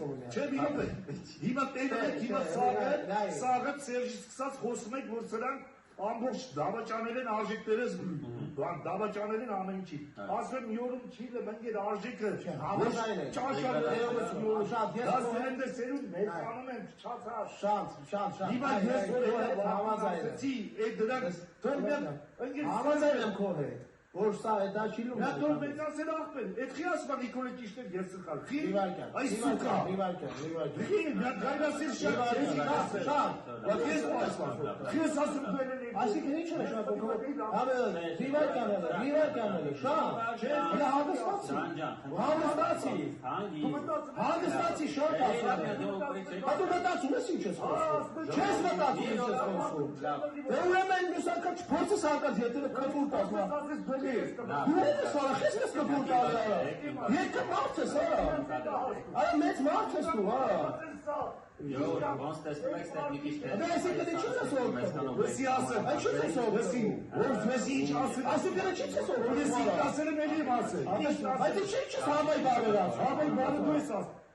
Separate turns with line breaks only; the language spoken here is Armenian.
կողմի։
Չէ, հիմա տենում հիմա սաղը Սերժի սկսած խոսում եք, որ սրանք ամբողջ դավաճանել են արժեքներս, դավաճանել են ամեն ինչի։ Ասում մի օրում չի լմնգեր արժեքը, դասերեն դեսերուն մեծանում են չացար։
Շանտ։
Հիմա ես համազայնեցի, այդ դրանք
համազայն եմ քո հետ, որ սա է դա չի լում։
Նա դոր մենք ասել աղբեն, այդ խի ասման Նիկոլը ճիշտ էր, ես սխալ։ Խի, այս սուկա։ Խի, գայրասիր շատ, ես պասման։ Խի ես ասում դուել են։
Այսինքն ինչ է նշանակում, Ռիվարկաները, շատ, հլա հանգստացի, շատ ասում։ Հատու մտացում ես ինչ ես խոսում, չես մտացում ինչ ես խոսում։ Դե ուրեմն մյուս անգամ չփորձես հարկած ետերը կպուր տասմա։ Դու ես սարախ ես կպուր տալը, երկը մարդ ես, այա մեծ մարդ ես դու,
Ոնց տեսնում եք ստեղ մի քիչ
Դե այսինքն ինչ ես ասում,
Վսի ասեմ,
այդ ինչ ես ասում,
վսի ինչ ասում,
այսինքն ինչ ես ասում,
վսի ասել եմ էլի եմ ասել։
այդ ինչ ես հավայ բարերած,
Հավայ բարը դու ես ասում։